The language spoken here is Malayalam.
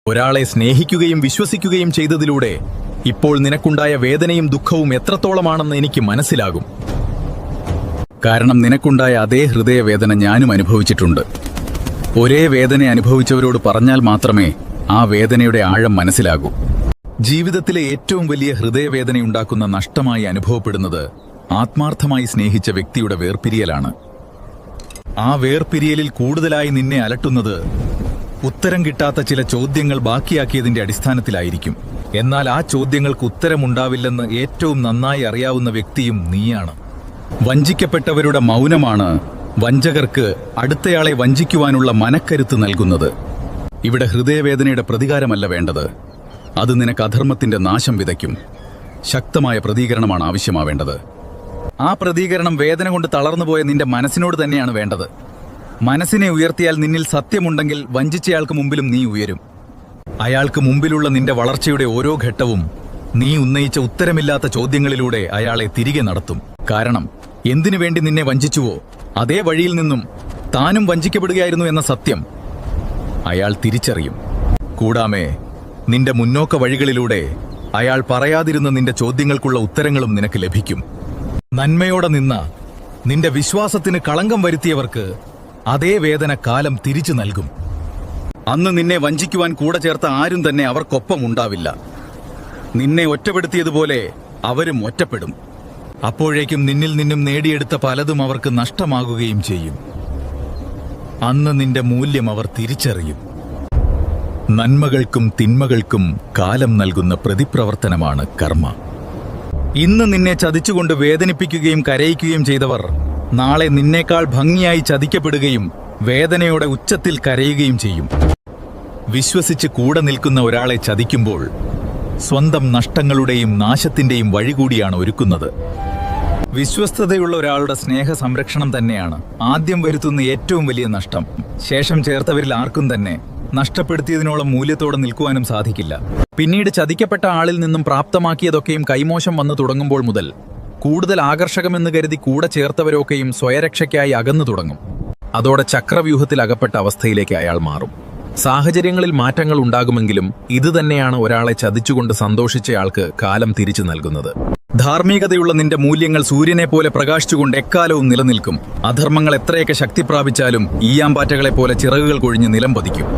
ഒരാളെ സ്നേഹിക്കുകയും വിശ്വസിക്കുകയും ചെയ്തതിലൂടെ ഇപ്പോൾ നിനക്കുണ്ടായ വേദനയും ദുഃഖവും എത്രത്തോളമാണെന്ന് എനിക്ക് മനസ്സിലാകും. കാരണം നിനക്കുണ്ടായ അതേ ഹൃദയവേദന ഞാനും അനുഭവിച്ചിട്ടുണ്ട്. ഒരേ വേദന അനുഭവിച്ചവരോട് പറഞ്ഞാൽ മാത്രമേ ആ വേദനയുടെ ആഴം മനസ്സിലാകൂ. ജീവിതത്തിലെ ഏറ്റവും വലിയ ഹൃദയവേദനയുണ്ടാക്കുന്ന നഷ്ടമായി അനുഭവപ്പെടുന്നത് ആത്മാർത്ഥമായി സ്നേഹിച്ച വ്യക്തിയുടെ വേർപിരിയലാണ്. ആ വേർപിരിയലിൽ കൂടുതലായി നിന്നെ അലട്ടുന്നത് ഉത്തരം കിട്ടാത്ത ചില ചോദ്യങ്ങൾ ബാക്കിയാക്കിയതിന്റെ അടിസ്ഥാനത്തിലായിരിക്കും. എന്നാൽ ആ ചോദ്യങ്ങൾക്ക് ഉത്തരമുണ്ടാവില്ലെന്ന് ഏറ്റവും നന്നായി അറിയാവുന്ന വ്യക്തിയും നീയാണ്. വഞ്ചിക്കപ്പെട്ടവരുടെ മൗനമാണ് വഞ്ചകർക്ക് അടുത്തയാളെ വഞ്ചിക്കുവാനുള്ള മനക്കരുത്ത് നൽകുന്നത്. ഇവിടെ ഹൃദയവേദനയുടെ പ്രതികാരമല്ല വേണ്ടത്, അത് നിനക്ക് അധർമ്മത്തിന്റെ നാശം വിതയ്ക്കും. ശക്തമായ പ്രതികരണമാണ് ആവശ്യമാവേണ്ടത്. ആ പ്രതികരണം വേദന കൊണ്ട് തളർന്നുപോയ നിന്റെ മനസ്സിനോട് തന്നെയാണ് വേണ്ടത്. മനസ്സിനെ ഉയർത്തിയാൽ നിന്നിൽ സത്യമുണ്ടെങ്കിൽ വഞ്ചിച്ചയാൾക്ക് മുമ്പിലും നീ ഉയരും. അയാൾക്ക് മുമ്പിലുള്ള നിന്റെ വളർച്ചയുടെ ഓരോ ഘട്ടവും നീ ഉന്നയിച്ച ഉത്തരമില്ലാത്ത ചോദ്യങ്ങളിലൂടെ അയാളെ തിരികെ നടത്തും. കാരണം എന്തിനു വേണ്ടി നിന്നെ വഞ്ചിച്ചുവോ അതേ വഴിയിൽ നിന്നും താനും വഞ്ചിക്കപ്പെടുകയായിരുന്നു എന്ന സത്യം അയാൾ തിരിച്ചറിയും. കൂടാമേ, നിന്റെ മുന്നോക്ക വഴികളിലൂടെ അയാൾ പറയാതിരുന്ന നിന്റെ ചോദ്യങ്ങൾക്കുള്ള ഉത്തരങ്ങളും നിനക്ക് ലഭിക്കും. നന്മയോടെ നിന്ന നിന്റെ വിശ്വാസത്തിന് കളങ്കം വരുത്തിയവർക്ക് അതേ വേദന കാലം തിരിച്ചു നൽകും. അന്ന് നിന്നെ വഞ്ചിക്കുവാൻ കൂടെ ചേർത്ത ആരും തന്നെ അവർക്കൊപ്പം ഉണ്ടാവില്ല. നിന്നെ ഒറ്റപ്പെടുത്തിയതുപോലെ അവരും ഒറ്റപ്പെടും. അപ്പോഴേക്കും നിന്നിൽ നിന്നും നേടിയെടുത്ത പലതും അവർക്ക് നഷ്ടമാകുകയും ചെയ്യും. അന്ന് നിന്റെ മൂല്യം അവർ തിരിച്ചറിയും. നന്മകൾക്കും തിന്മകൾക്കും കാലം നൽകുന്ന പ്രതിപ്രവർത്തനമാണ് കർമ്മ. ഇന്ന് നിന്നെ ചതിച്ചുകൊണ്ട് വേദനിപ്പിക്കുകയും കരയിക്കുകയും ചെയ്തവർ നാളെ നിന്നേക്കാൾ ഭംഗിയായി ചതിക്കപ്പെടുകയും വേദനയോടെ ഉച്ചത്തിൽ കരയുകയും ചെയ്യും. വിശ്വസിച്ച് കൂടെ നിൽക്കുന്ന ഒരാളെ ചതിക്കുമ്പോൾ സ്വന്തം നഷ്ടങ്ങളുടെയും നാശത്തിന്റെയും വഴികൂടിയാണ് ഒരുക്കുന്നത്. വിശ്വസ്തതയുള്ള ഒരാളുടെ സ്നേഹ സംരക്ഷണം തന്നെയാണ് ആദ്യം വരുത്തുന്ന ഏറ്റവും വലിയ നഷ്ടം. ശേഷം ചേർത്തവരിൽ ആർക്കും തന്നെ നഷ്ടപ്പെടുത്തിയതിനോളം മൂല്യത്തോടെ നിൽക്കുവാനും സാധിക്കില്ല. പിന്നീട് ചതിക്കപ്പെട്ട ആളിൽ നിന്നും പ്രാപ്തമാക്കിയതൊക്കെയും കൈമോശം വന്നു തുടങ്ങുമ്പോൾ മുതൽ കൂടുതൽ ആകർഷകമെന്ന് കരുതി കൂടെ ചേർത്തവരൊക്കെയും സ്വയരക്ഷയ്ക്കായി അകന്നു തുടങ്ങും. അതോടെ ചക്രവ്യൂഹത്തിൽ അകപ്പെട്ട അവസ്ഥയിലേക്ക് അയാൾ മാറും. സാഹചര്യങ്ങളിൽ മാറ്റങ്ങൾ ഉണ്ടാകുമെങ്കിലും ഇതുതന്നെയാണ് ഒരാളെ ചതിച്ചുകൊണ്ട് സന്തോഷിച്ചയാൾക്ക് കാലം തിരിച്ചു നൽകുന്നത്. ധാർമ്മികതയുള്ള നിന്റെ മൂല്യങ്ങൾ സൂര്യനെ പോലെ പ്രകാശിച്ചുകൊണ്ട് എക്കാലവും നിലനിൽക്കും. അധർമ്മങ്ങൾ എത്രയൊക്കെ ശക്തി പ്രാപിച്ചാലും ഈയാമ്പാറ്റകളെ പോലെ ചിറകുകൾ കൊഴിഞ്ഞ് നിലം പതിക്കും.